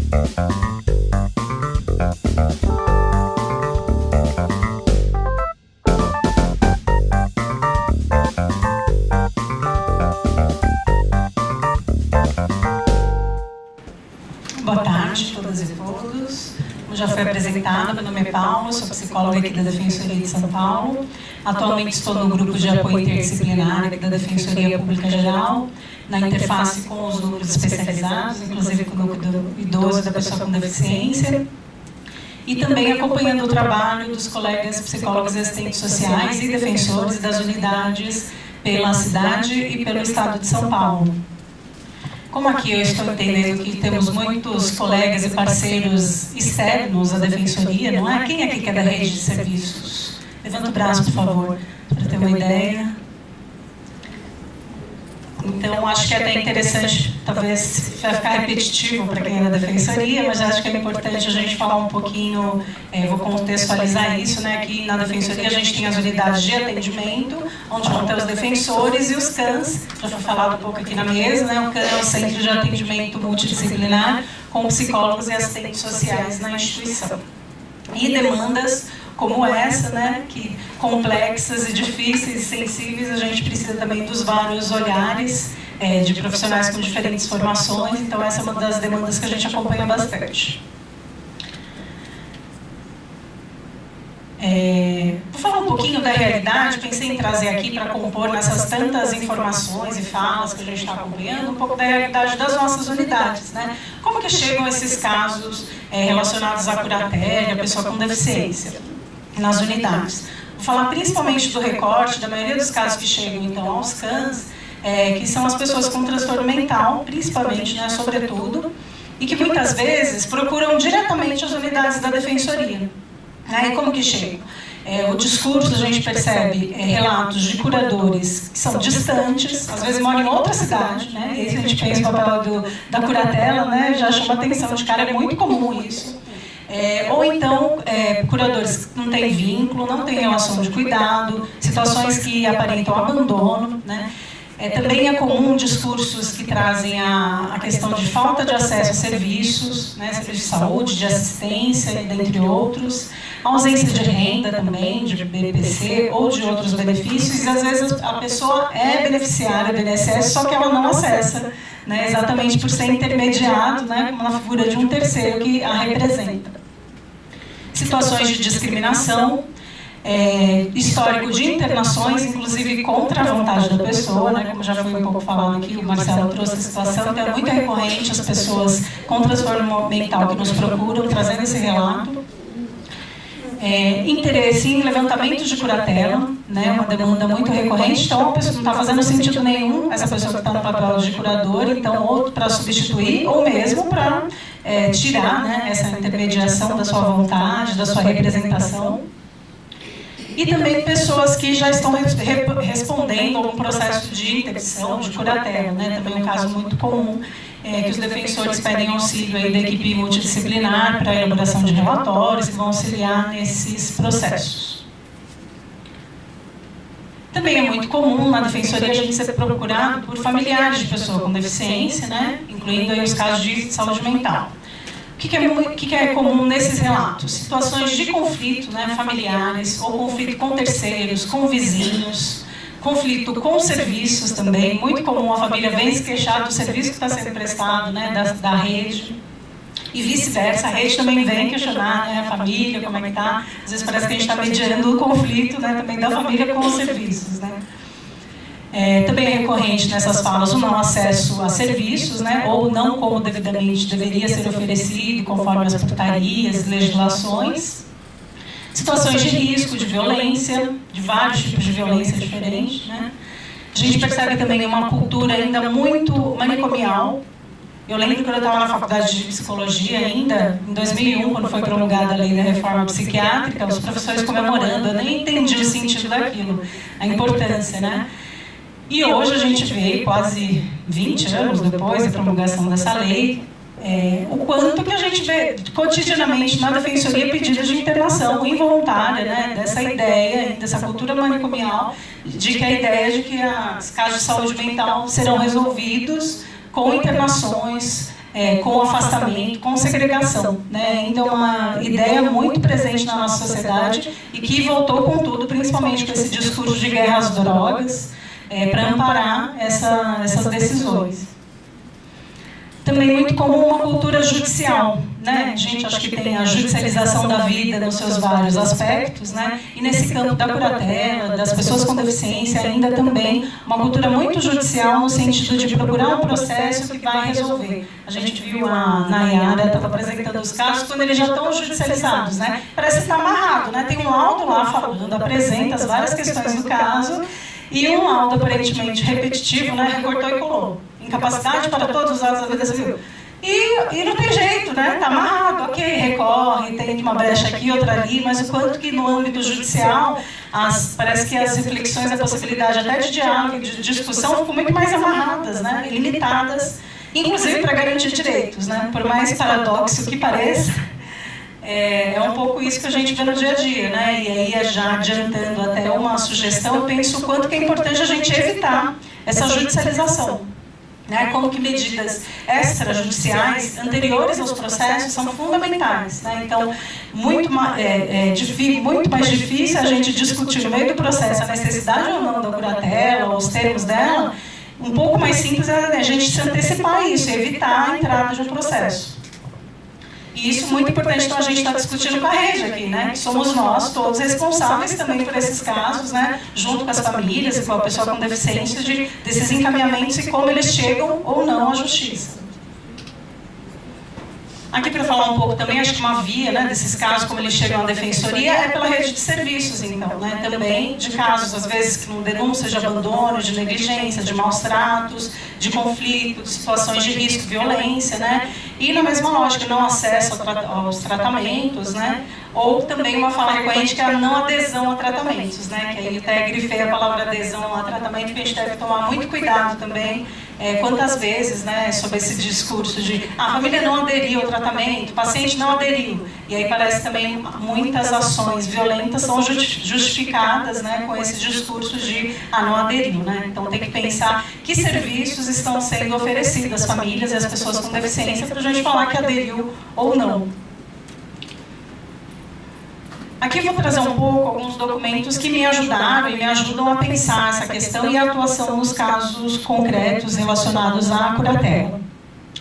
Boa tarde a todas e todos. Como já foi apresentado, meu nome é Paula, sou psicóloga aqui da Defensoria de São Paulo. Atualmente estou no grupo de apoio interdisciplinar aqui da Defensoria Pública Geral, na interface com os núcleos especializados, inclusive com o núcleo do idoso e da pessoa com deficiência. E também acompanhando o trabalho dos colegas psicólogos e assistentes sociais e defensores das unidades pela cidade e pelo estado de São Paulo. Como aqui eu estou entendendo que temos muitos colegas e parceiros externos à Defensoria, não é? Quem aqui que é da rede de serviços? Levanta o braço, por favor, para ter uma ideia. Então, acho que é até interessante, talvez vai ficar repetitivo para quem é da Defensoria, mas acho que é importante a gente falar um pouquinho, vou contextualizar isso, né? Aqui na Defensoria a gente tem as unidades de atendimento, onde vão ter os defensores e os CANs, já foi falado um pouco aqui na mesa, né? O CAN é o Centro de Atendimento Multidisciplinar, com psicólogos e assistentes sociais na instituição. E demandas como essa, né, que complexas e difíceis e sensíveis, a gente precisa também dos vários olhares de profissionais com diferentes formações, então essa é uma das demandas que a gente acompanha bastante. Vou falar um pouquinho da realidade, pensei em trazer aqui para compor nessas tantas informações e falas que a gente está acompanhando, um pouco da realidade das nossas unidades, né? Como que chegam esses casos relacionados à curatela, à pessoa com deficiência nas unidades? Vou falar principalmente do recorte, da maioria dos casos que chegam então aos CANs, que são as pessoas com transtorno mental, principalmente, né, sobretudo, e que muitas vezes procuram diretamente as unidades da Defensoria. E como que chegam? O discurso, a gente percebe relatos de curadores que são distantes, às vezes moram em outra cidade, né? E aí, se a gente pensa no papel da curatela, né, já chama atenção de cara, é muito comum isso. Ou então, curadores que não têm vínculo, não têm relação de cuidado, situações que aparentam abandono, né? Também é comum discursos que trazem a questão de falta de acesso a serviços, né, serviços de saúde, de assistência, dentre outros, ausência de renda também, de BPC ou de outros benefícios, e às vezes a pessoa é beneficiária do INSS, só que ela não acessa, né, exatamente por ser intermediado, né, como na figura de um terceiro que a representa. Situações de discriminação, histórico de internações, inclusive contra a vontade da pessoa, né, como já foi um pouco falado aqui, o Marcelo trouxe a situação, então é muito recorrente as pessoas com transtorno mental que nos procuram, trazendo esse relato. Interesse em levantamento de curatela, né, uma demanda muito recorrente, então a pessoa não está fazendo sentido nenhum, essa pessoa que está no papel de curador, então ou para substituir, ou mesmo para tirar, né, essa intermediação da sua vontade, da sua representação. E também pessoas que já estão respondendo a um processo de interdição, de curatela, né? Também é um caso muito comum, que os defensores pedem auxílio aí da equipe multidisciplinar para a elaboração de relatórios e vão auxiliar nesses processos. Também é muito comum na defensoria a gente ser procurado por familiares de pessoa com deficiência, né? Incluindo aí os casos de saúde mental. O que é comum nesses relatos? Situações de conflito, né, familiares, ou conflito com terceiros, com vizinhos, conflito com serviços também. Muito comum a família vem se queixar do serviço que está sendo prestado, né, da rede. E vice-versa, a rede também vem questionar, né, a família, como é que está. Às vezes parece que a gente está mediando o conflito, né, também da família com os serviços, né. Também é recorrente nessas falas o não acesso a serviços, né, ou não como devidamente deveria ser oferecido, conforme as portarias, legislações. Situações de risco, de violência, de vários tipos de violência diferentes, né. A gente percebe também uma cultura ainda muito manicomial. Eu lembro que eu estava na faculdade de psicologia ainda, em 2001, quando foi promulgada a lei da reforma psiquiátrica, os professores comemorando, eu nem entendi o sentido daquilo, a importância, né. E hoje a gente vê, quase 20 anos depois da promulgação dessa lei, o quanto que a gente vê cotidianamente na defensoria pedidos de internação involuntária, né, dessa ideia, dessa cultura manicomial, de que a ideia de que os casos de saúde mental serão resolvidos com internações com afastamento, com segregação, né? Então, é uma ideia muito presente na nossa sociedade e que voltou com tudo, principalmente com esse discurso de guerra às drogas, para amparar essas decisões. Também muito comum uma cultura judicial, né? A gente acha que tem a judicialização da vida nos seus vários aspectos, né? E nesse campo da curatela, das pessoas com deficiência, ainda também uma cultura muito judicial no sentido de procurar um processo que vai resolver. A gente viu a Nayara estava apresentando os casos quando eles já estão judicializados, né? Parece que está amarrado, né? Tem um laudo lá falando, apresenta as várias questões do caso e um laudo aparentemente repetitivo, né? Recortou e colou. Incapacidade para todos os atos da vida civil. E não tem jeito, né? Está amarrado, ok, recorre, tem uma brecha aqui, outra ali, mas o quanto que no âmbito judicial, parece que as reflexões, a possibilidade até de diálogo, de discussão, ficam muito mais amarradas, né? Limitadas, inclusive para garantir direitos, né? Por mais paradoxo que pareça, é um pouco isso que a gente vê no dia a dia, né? E aí, já adiantando até uma sugestão, eu penso o quanto que é importante a gente evitar essa judicialização. Né, como que medidas extrajudiciais anteriores aos processos são fundamentais. Né? Então, muito mais difícil a gente discutir no meio do processo a necessidade ou não da curatela, ou os termos dela, um pouco mais simples é a gente se antecipar a isso, evitar a entrada de um processo. E isso é muito importante, então a gente está discutindo com a rede aqui, né? Que somos nós todos responsáveis também por esses casos, né? Junto com as famílias e com a pessoa com deficiência, desses encaminhamentos e como eles chegam ou não à justiça. Aqui para falar um pouco também, acho que uma via, né, desses casos, como eles chegam à defensoria, é pela rede de serviços, então, né, também de casos, às vezes, que não denúncia de abandono, de negligência, de maus tratos, de conflito, de situações de risco, violência, né, e na mesma lógica, não acesso aos tratamentos, né, ou também uma fala recorrente que é a não adesão a tratamentos, né, que aí até grifei a palavra adesão a tratamento, que a gente deve tomar muito cuidado também, quantas vezes, né, sobre esse discurso de a família não aderiu ao tratamento, o paciente não aderiu, e aí parece também muitas ações violentas são justificadas, né, com esse discurso de não aderiu, né, então tem que pensar que serviços estão sendo oferecidos às famílias e às pessoas com deficiência para a gente falar que aderiu ou não. Aqui eu vou trazer um pouco alguns documentos que me ajudaram e me ajudam a pensar essa questão e a atuação nos casos concretos relacionados à curatela.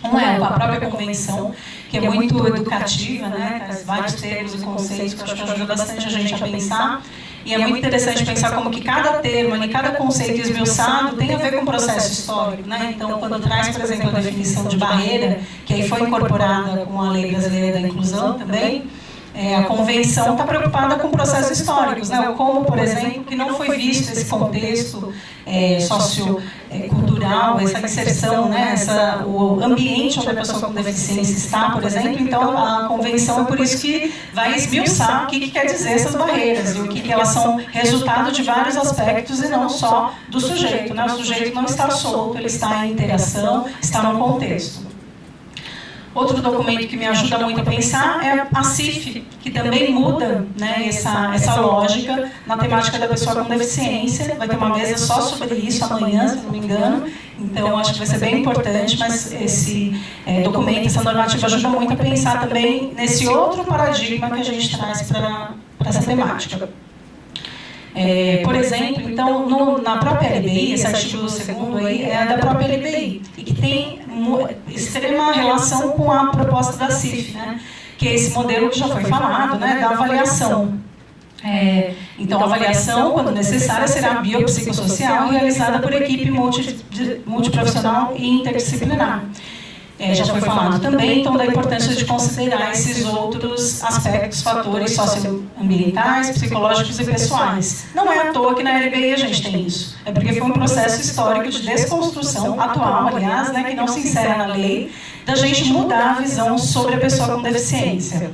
Um é a própria convenção, que é muito educativa, né? Traz vários termos e conceitos que eu acho que ajuda bastante a gente a pensar. E é muito interessante pensar como que cada termo e cada conceito esmiuçado tem a ver com o processo histórico, né? Então, quando traz, por exemplo, a definição de barreira, que aí foi incorporada com a Lei Brasileira da Inclusão também, a convenção está preocupada com processos históricos, né? Como, por exemplo, que não foi visto esse contexto sociocultural, essa inserção, né? O ambiente onde a pessoa com deficiência está, por exemplo. Então, a convenção é por isso que vai esmiuçar o que quer dizer essas barreiras e o que elas são resultado de vários aspectos e não só do sujeito, né? O sujeito não está solto, ele está em interação, está no contexto. Outro documento que me ajuda muito a pensar é a CIF, que também muda, né, essa lógica na temática da pessoa com deficiência. Vai ter uma mesa só sobre isso amanhã, se não me engano. Então, acho que vai ser bem importante, mas esse documento, essa normativa ajuda muito a pensar também nesse outro paradigma que a gente traz para essa temática. Por exemplo, então, na própria LBI, esse artigo 2º aí é da própria LBI, e que tem extrema relação com a proposta da CIF, né? Que é esse modelo que já foi falado, né, da avaliação. Então, a avaliação, quando necessária, será biopsicossocial, realizada por equipe multiprofissional e interdisciplinar. Já foi falado também, então, da importância de considerar esses outros aspectos, fatores socioambientais, psicológicos e pessoais. Não é à toa que na LBI a gente tem isso. É porque foi um processo histórico de desconstrução atual, aliás, né, que não se insere na lei, da gente mudar a visão sobre a pessoa com deficiência.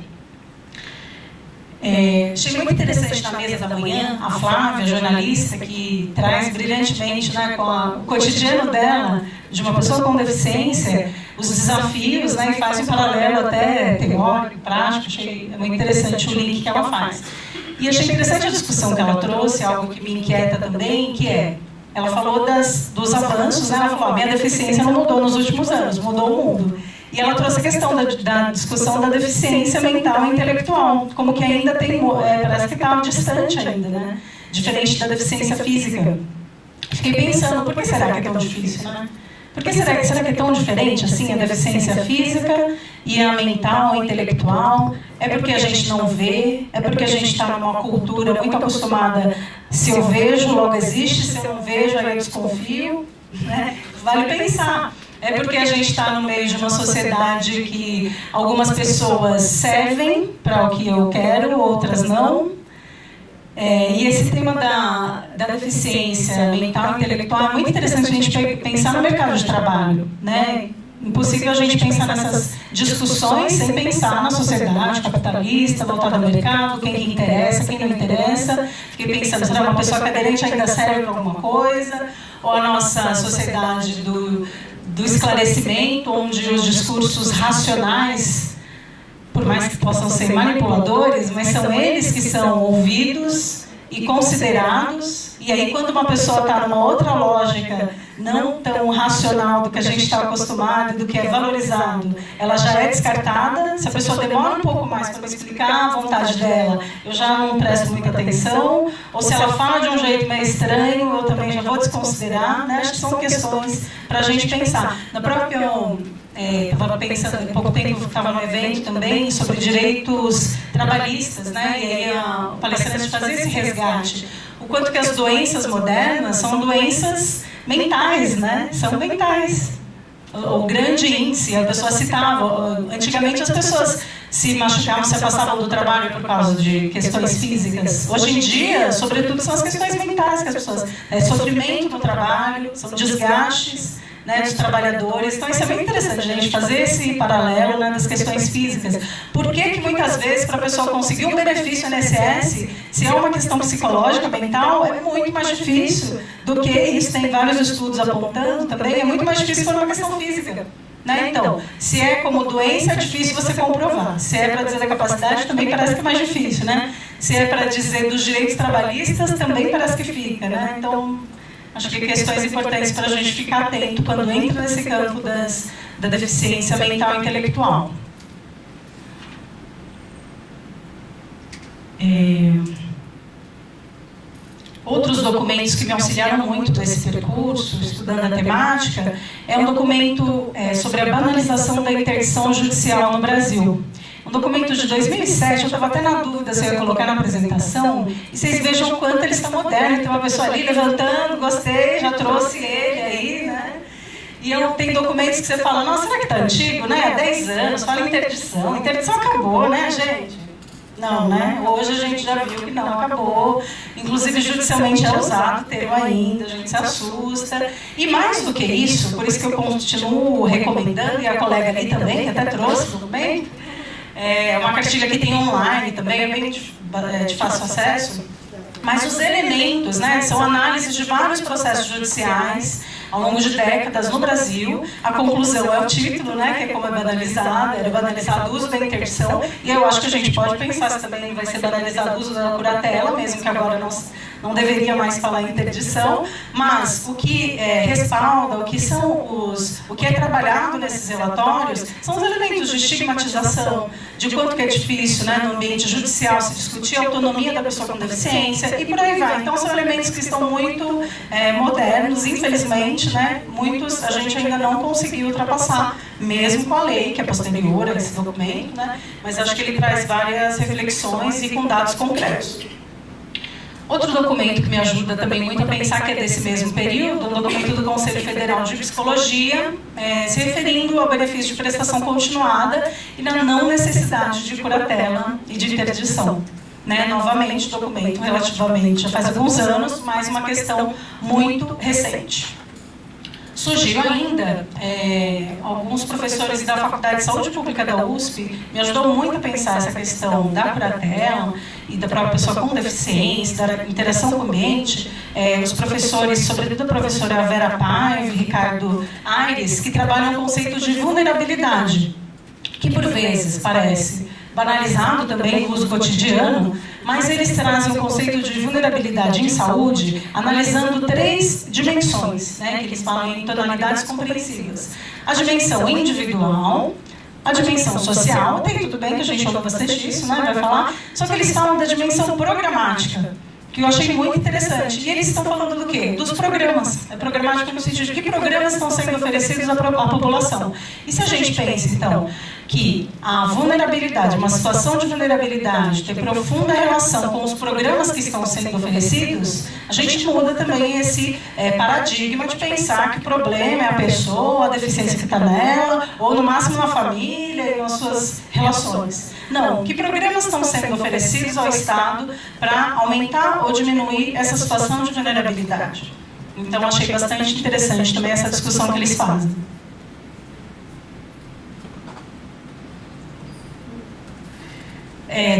Achei muito interessante na mesa da manhã, a Flávia, jornalista, que traz brilhantemente, né, com o cotidiano dela, de uma pessoa com deficiência, os desafios, né, e faz um paralelo até teórico, prático. Achei muito interessante o link que ela faz. E achei interessante a discussão que ela trouxe, algo que me inquieta também, que ela falou dos avanços, né, ela falou, minha deficiência não mudou nos últimos anos, mudou o mundo. E ela trouxe a questão da discussão da deficiência mental e intelectual, como que ainda tem, parece que está distante ainda, né? Diferente da deficiência física. Fiquei pensando, por que será que é tão difícil, né? Por que será que é tão diferente assim a deficiência física e a mental, a intelectual? É porque a gente não vê? É porque a gente está numa cultura muito acostumada, se eu vejo, logo existe, se eu não vejo, aí eu desconfio, né? Vale pensar. É porque a gente está no meio de uma sociedade que algumas pessoas servem para o que eu quero, outras não. E esse tema da deficiência mental e intelectual é muito interessante a gente pensar no mercado de trabalho, né? Impossível a gente pensar nessas discussões sem pensar na sociedade capitalista, voltada ao mercado, quem interessa, quem não interessa. Fiquei pensando, será uma pessoa cadeirante ainda serve para alguma coisa? Ou a nossa sociedade do esclarecimento, onde os discursos racionais, por mais que possam ser manipuladores, mas são eles que são ouvidos e considerados. E aí, quando uma pessoa está numa outra lógica, não tão racional do que a gente está acostumado, do que é valorizado, ela já é descartada. Se a pessoa demora um pouco mais para me explicar a vontade dela, eu já não presto muita atenção. Ou se ela fala de um jeito meio estranho, eu também já vou desconsiderar, né? Acho que são questões para a gente pensar. Na própria... estava pensando, há pouco tempo estava no evento também sobre direitos trabalhistas, né? E aí o palestrante fazia esse resgate. O quanto que as doenças modernas são doenças mentais, né? São mentais. O grande índice, a pessoa citava, antigamente as pessoas se machucavam, se afastavam do trabalho por causa de questões físicas. Hoje em dia, sobretudo, são as questões mentais que as pessoas... sofrimento no trabalho, são desgastes, né, dos trabalhadores. Então, isso é muito interessante, a gente fazer esse paralelo, né, das questões físicas. Por que muitas vezes, para a pessoa conseguir um benefício INSS, se é uma questão psicológica, mental, é muito mais difícil do que isso. Tem vários estudos apontando também, é muito mais difícil por uma questão física. Né? Então, se é como doença, é difícil você comprovar. Se é para dizer da capacidade, também parece que é mais difícil. Né? Se é para dizer dos direitos trabalhistas, também parece que fica. Né? Então, acho que questões importantes para a gente ficar atento quando entra nesse campo da deficiência mental e intelectual. Outros documentos que me auxiliaram muito nesse percurso, estudando a temática, é um documento sobre a banalização da interdição judicial no Brasil. Um documento de 2007, eu estava até na dúvida se eu ia colocar na apresentação, e vocês vejam o quanto ele está moderno. Tem uma pessoa ali levantando, gostei, já trouxe ele aí, né? E tem documentos que você fala, nossa, será que está antigo, né? Há 10 anos, fala interdição acabou, né, gente? Não, né? Hoje a gente já viu que não acabou. Inclusive, judicialmente é usado o termo ainda, a gente se assusta. E mais do que isso, por isso que eu continuo recomendando, e a colega ali também, que até trouxe o documento, é uma cartilha que tem online também, é bem de fácil acesso. Mas os elementos, né, são análises de vários processos judiciais ao longo de décadas no Brasil. A conclusão é o título, né, que é como é banalizado, era banalizado o uso da interdição, e eu acho que a gente pode pensar se também vai ser banalizado o uso da curatela, mesmo que agora não deveria mais falar em interdição, mas o que respalda, o que é trabalhado nesses relatórios, são os elementos de estigmatização, de quanto que é difícil, né, no ambiente judicial se discutir a autonomia da pessoa com deficiência, e por aí vai. Então, são elementos que estão muito modernos, infelizmente, né, muitos a gente ainda não conseguiu ultrapassar, mesmo com a lei, que é posterior a esse documento, né, mas acho que ele traz várias reflexões e com dados concretos. Outro documento que me ajuda também muito a pensar, que é desse mesmo período, um documento do Conselho Federal de Psicologia, se referindo ao benefício de prestação continuada e na não necessidade de curatela e de interdição. Né? Novamente, documento relativamente, já faz alguns anos, mas uma questão muito recente. Surgiu ainda, alguns professores da Faculdade de Saúde Pública da USP me ajudou muito a pensar essa questão da curatela e da própria pessoa com deficiência, da interação com o ambiente. Os professores, sobretudo a professora Vera Paiva e Ricardo Aires, que trabalham o conceito de vulnerabilidade, que por vezes parece banalizado também no uso cotidiano, mas eles trazem o conceito de vulnerabilidade em saúde, analisando 3 dimensões, né, que eles falam em tonalidades compreensivas. A dimensão individual, a dimensão social, tem tudo bem que a gente ouve bastante isso, né, vai falar, só que eles falam da dimensão programática, que eu achei muito interessante. E eles estão falando do quê? Dos programas. É programática no sentido de que programas estão sendo oferecidos à população. E se a gente pensa, então, que a vulnerabilidade, uma situação de vulnerabilidade, tem profunda relação com os programas que estão sendo oferecidos, a gente muda também esse paradigma de pensar que o problema é a pessoa, a deficiência que está nela, ou no máximo na família e nas suas relações. Não, que programas estão sendo oferecidos ao Estado para aumentar ou diminuir essa situação de vulnerabilidade. Então, achei bastante interessante também essa discussão que eles fazem.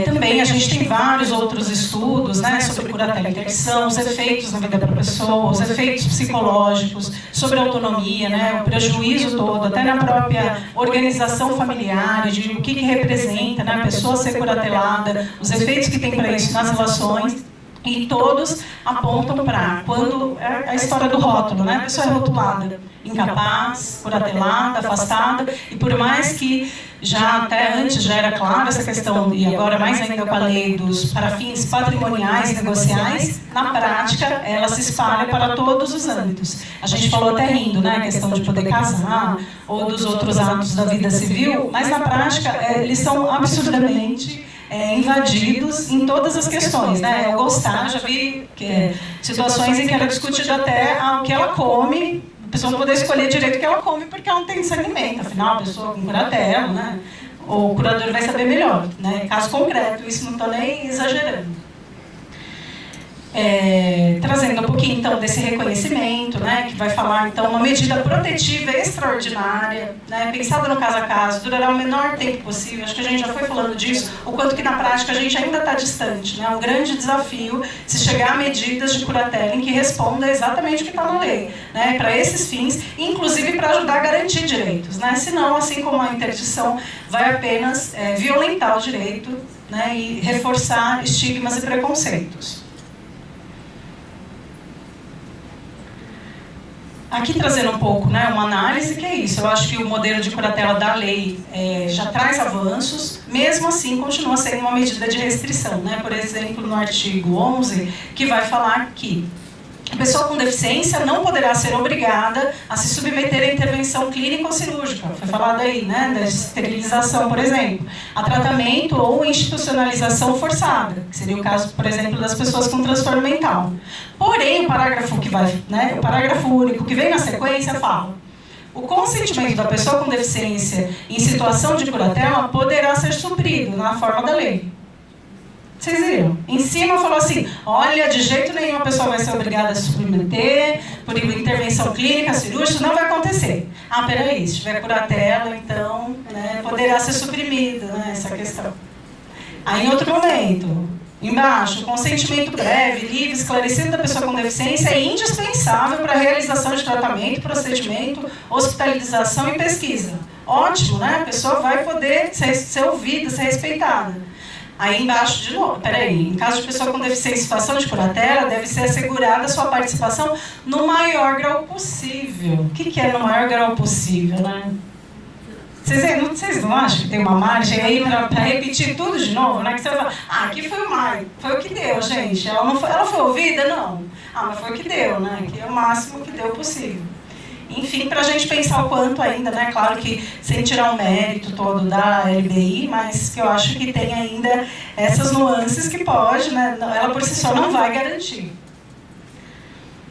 Também a gente tem vários outros estudos, né, sobre curatela e interdição, os efeitos na vida da pessoa, os efeitos psicológicos, sobre a autonomia, né, o prejuízo todo, até na própria organização familiar, de o que representa, né, a pessoa ser curatelada, os efeitos que tem para isso nas relações. E todos apontam para quando a história do rótulo, né? A pessoa é rotulada, incapaz, curatelada, afastada, e por mais que já até antes já era clara essa questão, e agora mais ainda com a lei para fins patrimoniais e negociais, na prática ela se espalha para todos os âmbitos. A gente falou até rindo, né? A questão de poder casar, ou dos outros atos da vida civil, mas na prática eles são absurdamente invadidos em todas as questões, né? Eu gostar, já vi situações em que era discutido até o que ela come, a pessoa não poder escolher direito o que ela come porque ela não tem discernimento, afinal a pessoa com curatela, né? O curador vai saber melhor, né? Caso concreto, isso não estou nem exagerando. Trazendo um pouquinho então desse reconhecimento, né, que vai falar então uma medida protetiva extraordinária, né, pensada no caso a caso, durará o menor tempo possível. Acho que a gente já foi falando disso, o quanto que na prática a gente ainda está distante, né, um grande desafio se chegar a medidas de curatela em que responda exatamente o que está na lei, né, para esses fins, inclusive para ajudar a garantir direitos, né, senão, assim como a interdição, vai apenas violentar o direito, né, e reforçar estigmas e preconceitos. Aqui trazendo um pouco, né, uma análise que é isso. Eu acho que o modelo de curatela da lei já traz avanços, mesmo assim continua sendo uma medida de restrição, né? Por exemplo, no artigo 11, que vai falar que a pessoa com deficiência não poderá ser obrigada a se submeter a intervenção clínica ou cirúrgica. Foi falado aí, né, da esterilização, por exemplo, a tratamento ou institucionalização forçada, que seria o caso, por exemplo, das pessoas com transtorno mental. Porém, o parágrafo o parágrafo único que vem na sequência fala: o consentimento da pessoa com deficiência em situação de curatela poderá ser suprido na forma da lei. Vocês viram? Em cima falou assim, olha, de jeito nenhum a pessoa vai ser obrigada a se submeter por intervenção clínica, cirúrgica, não vai acontecer. Ah, peraí, se tiver curatela, então, né, poderá ser suprimida, né, essa questão. Aí, em outro momento, embaixo, o consentimento breve, livre, esclarecido da pessoa com deficiência é indispensável para a realização de tratamento, procedimento, hospitalização e pesquisa. Ótimo, né? A pessoa vai poder ser ouvida, ser respeitada. Aí embaixo, de novo, peraí, em caso de pessoa com deficiência em situação de curatela, deve ser assegurada a sua participação no maior grau possível. O que é no maior grau possível, né? Vocês não acham que tem uma margem aí para repetir tudo de novo, né? Que você vai falar, aqui foi o mais, foi o que deu, gente. Ela foi ouvida? Não. Mas foi o que deu, né? Que é o máximo que deu possível. Enfim, para a gente pensar o quanto ainda, né? Claro que sem tirar o mérito todo da LBI, mas que eu acho que tem ainda essas nuances que pode, né? Ela por si só não vai garantir.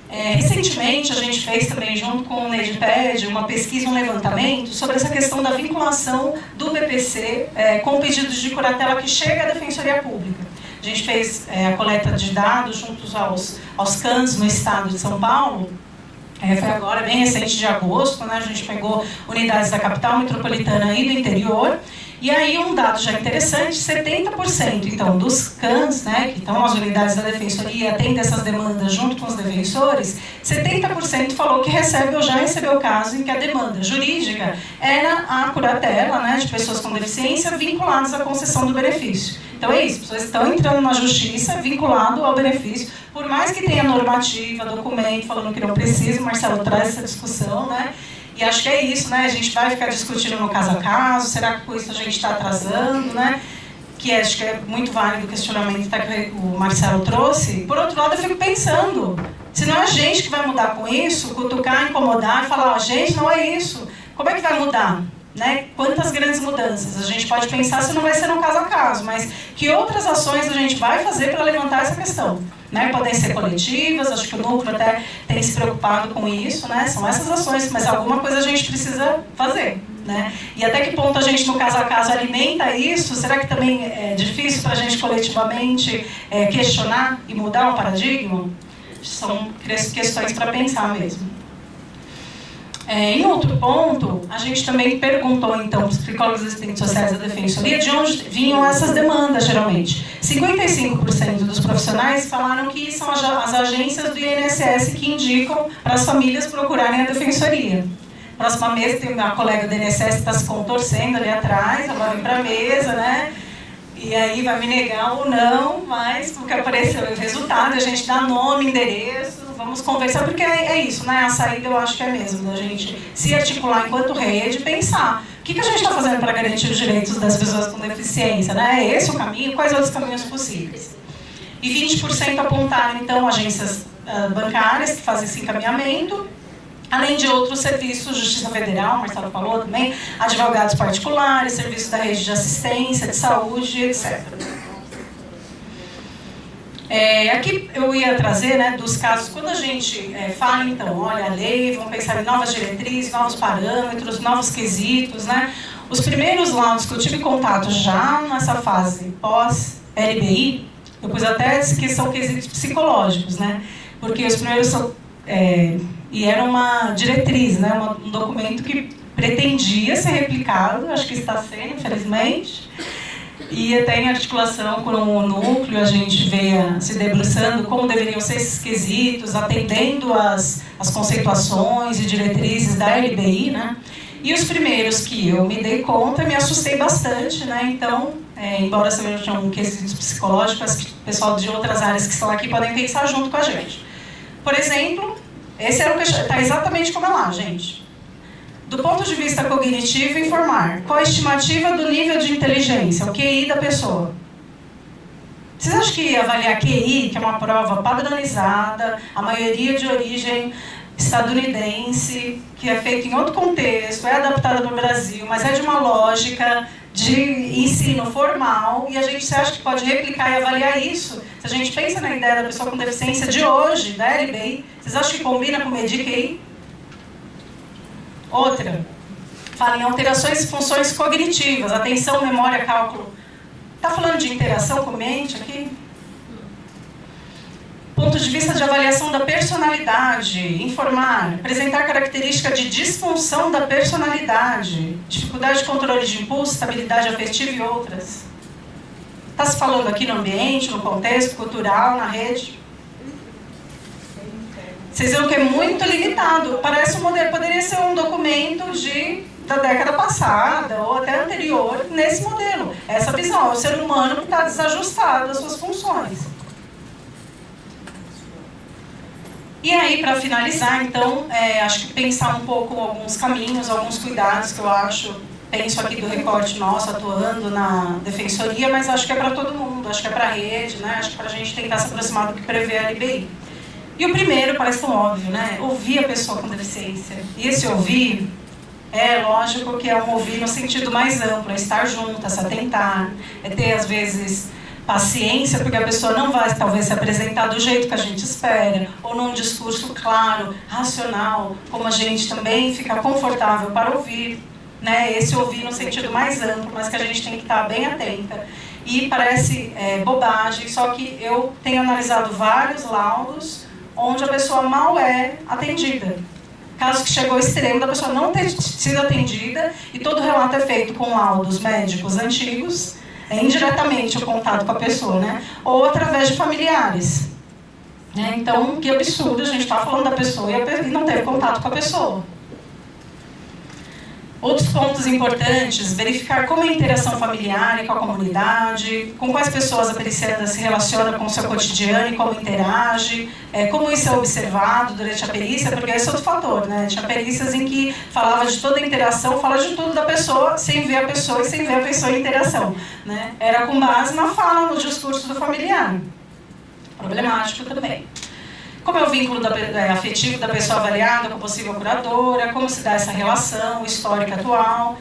Recentemente, a gente fez também, junto com o NEDPED, uma pesquisa, um levantamento sobre essa questão da vinculação do BPC com pedidos de curatela que chega à Defensoria Pública. A gente fez a coleta de dados juntos aos CANs no estado de São Paulo. Foi agora, bem recente, de agosto, né? A gente pegou unidades da capital metropolitana e do interior. E aí um dado já interessante, 70% então dos CANs, né, que estão nas unidades da defensoria e atendem essas demandas junto com os defensores, 70% falou que recebe ou já recebeu caso em que a demanda jurídica era a curatela, né, de pessoas com deficiência vinculadas à concessão do benefício. Então é isso, as pessoas estão entrando na justiça vinculado ao benefício, por mais que tenha normativa, documento falando que não precisa, o Marcelo traz essa discussão, né? E acho que é isso, né? A gente vai ficar discutindo no caso a caso, será que com isso a gente está atrasando, né? Que acho que é muito válido o questionamento que o Marcelo trouxe. Por outro lado, eu fico pensando, se não é a gente que vai mudar com isso, cutucar, incomodar e falar, gente, não é isso, como é que vai mudar? Né? Quantas grandes mudanças? A gente pode pensar se não vai ser no caso a caso, mas que outras ações a gente vai fazer para levantar essa questão? Né? Podem ser coletivas, acho que o núcleo até tem se preocupado com isso, né? São essas ações, mas alguma coisa a gente precisa fazer. Né? E até que ponto a gente, no caso a caso, alimenta isso? Será que também é difícil para a gente coletivamente questionar e mudar o paradigma? São questões para pensar mesmo. Em outro ponto, a gente também perguntou, então, para os psicólogos e assistentes sociais da Defensoria de onde vinham essas demandas, geralmente. 55% dos profissionais falaram que são as agências do INSS que indicam para as famílias procurarem a Defensoria. Próxima mesa tem uma colega do INSS que está se contorcendo ali atrás, ela vai vir para a mesa, né? E aí vai me negar ou não, mas porque apareceu o resultado, a gente dá nome, endereço, vamos conversar, porque é isso, né? A saída eu acho que é mesmo, da gente se articular enquanto rede, pensar o que a gente está fazendo para garantir os direitos das pessoas com deficiência, né? É esse o caminho? Quais outros caminhos possíveis? E 20% apontaram, então, agências bancárias que fazem esse encaminhamento, além de outros serviços, Justiça Federal, o Marcelo falou também, advogados particulares, serviços da rede de assistência, de saúde, etc. Aqui eu ia trazer, né, dos casos, quando a gente fala, então, olha, a lei, vamos pensar em novas diretrizes, novos parâmetros, novos quesitos, né? Os primeiros laudos que eu tive contato já nessa fase pós-LBI, eu pus até que são quesitos psicológicos, né? Porque os primeiros são... e era uma diretriz, né? Um documento que pretendia ser replicado, acho que está sendo, infelizmente. E até em articulação com o núcleo, a gente veio se debruçando como deveriam ser esses quesitos, atendendo as conceituações e diretrizes da LBI, né? E os primeiros que eu me dei conta, me assustei bastante, né? Então, embora sejam quesitos psicológicos, o pessoal de outras áreas que estão aqui podem pensar junto com a gente. Por exemplo, esse era o que está exatamente como é lá, gente. Do ponto de vista cognitivo, informar. Qual a estimativa do nível de inteligência, o QI da pessoa? Vocês acham que avaliar QI, que é uma prova padronizada, a maioria de origem estadunidense, que é feita em outro contexto, é adaptada para o Brasil, mas é de uma lógica de ensino formal, e a gente acha que pode replicar e avaliar isso? Se a gente pensa na ideia da pessoa com deficiência de hoje, da LBI, vocês acham que combina com medir QI? Outra, fala em alterações e funções cognitivas, atenção, memória, cálculo. Está falando de interação com mente aqui? Ponto de vista de avaliação da personalidade, informar, apresentar característica de disfunção da personalidade, dificuldade de controle de impulso, estabilidade afetiva e outras. Está se falando aqui no ambiente, no contexto cultural, na rede? Vocês viram que é muito limitado. Parece um modelo, poderia ser um documento da década passada ou até anterior nesse modelo. Essa visão, é o ser humano que está desajustado às suas funções. E aí, para finalizar, então, acho que pensar um pouco alguns caminhos, alguns cuidados que eu penso aqui do recorte nosso atuando na defensoria, mas acho que é para todo mundo, acho que é para a rede, né? Acho que para a gente tentar se aproximar do que prevê a LBI. E o primeiro, parece tão óbvio, né? Ouvir a pessoa com deficiência. E esse ouvir, lógico que é um ouvir no sentido mais amplo, é estar junto, é se atentar, é ter, às vezes, paciência, porque a pessoa não vai, talvez, se apresentar do jeito que a gente espera, ou num discurso claro, racional, como a gente também fica confortável para ouvir, né? Esse ouvir no sentido mais amplo, mas que a gente tem que estar bem atenta. E parece bobagem, só que eu tenho analisado vários laudos onde a pessoa mal é atendida. caso que chegou ao extremo da pessoa não ter sido atendida e todo o relato é feito com laudos médicos antigos, indiretamente o contato com a pessoa, né? Ou através de familiares. Então, que absurdo, a gente está falando da pessoa e não teve contato com a pessoa. Outros pontos importantes, verificar como é a interação familiar e com a comunidade, com quais pessoas a periciana se relaciona com o seu cotidiano e como interage, como isso é observado durante a perícia, porque esse é outro fator, né? Tinha perícias em que falava de toda a interação, fala de tudo da pessoa, sem ver a pessoa e sem ver a pessoa em interação, né? Era com base na fala, no discurso do familiar. Problemático também. Como é o vínculo afetivo da pessoa avaliada com a possível curadora, como se dá essa relação, o histórico atual.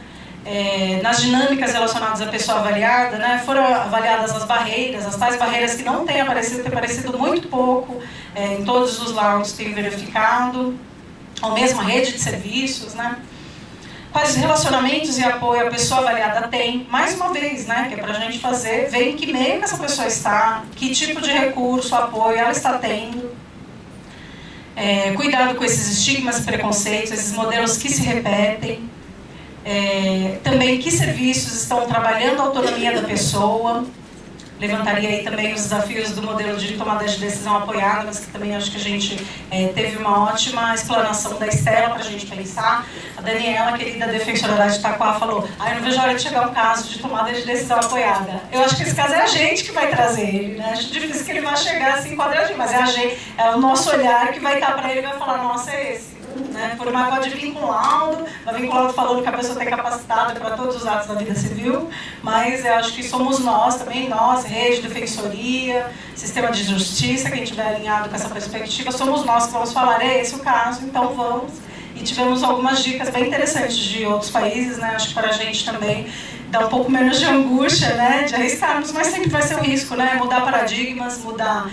Nas dinâmicas relacionadas à pessoa avaliada, né, foram avaliadas as barreiras, as tais barreiras que não têm aparecido muito pouco em todos os laudos que têm verificado, ou mesmo a rede de serviços, né? Quais relacionamentos e apoio a pessoa avaliada tem, mais uma vez, né, que é para a gente ver em que meio que essa pessoa está, que tipo de recurso, apoio ela está tendo. Cuidado com esses estigmas e preconceitos, esses modelos que se repetem. Também que serviços estão trabalhando a autonomia da pessoa. Levantaria aí também os desafios do modelo de tomada de decisão apoiada, mas que também acho que a gente teve uma ótima explanação da Estela para a gente pensar. A Daniela, querida defensora de Itaquá, falou: eu não vejo a hora de chegar um caso de tomada de decisão apoiada. Eu acho que esse caso é a gente que vai trazer ele, né? Acho difícil que ele vá chegar assim quadradinho, mas é o nosso olhar que vai estar para ele e vai falar: nossa, é esse. Né? Por mais pode vir com laudo, vai vir com laudo falando que a pessoa está capacitada para todos os atos da vida civil, mas eu acho que somos nós também, nós, rede, defensoria, sistema de justiça, quem estiver alinhado com essa perspectiva, somos nós que vamos falar: é esse o caso, então vamos. E tivemos algumas dicas bem interessantes de outros países, né? Acho que para a gente também dá um pouco menos de angústia, né? De arriscarmos, mas sempre vai ser um risco, né? Mudar paradigmas, mudar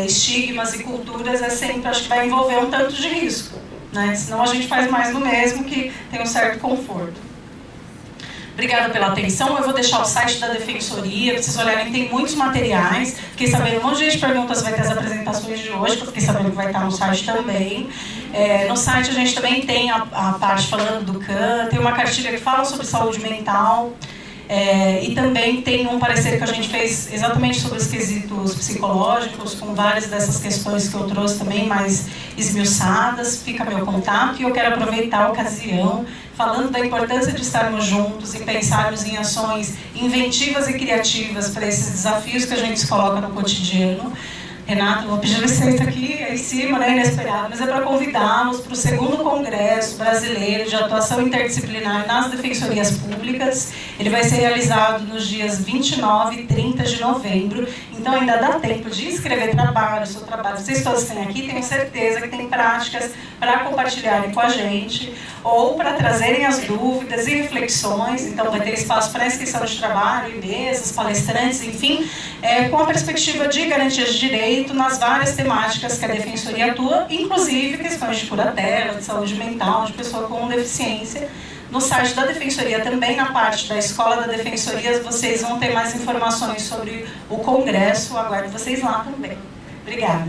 estigmas e culturas, sempre acho que vai envolver um tanto de risco. Né? Senão a gente faz mais do mesmo, que tem um certo conforto. Obrigada pela atenção. Eu vou deixar o site da Defensoria, para vocês olharem, tem muitos materiais. Fiquei sabendo, um monte de gente pergunta se vai ter as apresentações de hoje, que eu fiquei sabendo que vai estar no site também. No site a gente também tem a parte falando do CAN, tem uma cartilha que fala sobre saúde mental. E também tem um parecer que a gente fez exatamente sobre os quesitos psicológicos, com várias dessas questões que eu trouxe também mais esmiuçadas. Fica meu contato e eu quero aproveitar a ocasião, falando da importância de estarmos juntos e pensarmos em ações inventivas e criativas para esses desafios que a gente se coloca no cotidiano. Renato, vou pedir licença aqui em cima, né, inesperado, mas é para convidá-los para o 2º Congresso Brasileiro de Atuação Interdisciplinar nas Defensorias Públicas. Ele vai ser realizado nos dias 29 e 30 de novembro, então ainda dá tempo de escrever trabalho, seu trabalho. Vocês todos têm aqui, tenho certeza que tem práticas para compartilharem com a gente, ou para trazerem as dúvidas e reflexões. Então vai ter espaço para inscrição de trabalho, mesas, palestrantes, enfim, com a perspectiva de garantias de direito nas várias temáticas que a Defensoria atua, inclusive questões de curatela, de saúde mental, de pessoa com deficiência. No site da Defensoria também, na parte da Escola da Defensoria, vocês vão ter mais informações sobre o Congresso. Aguardo vocês lá também. Obrigada.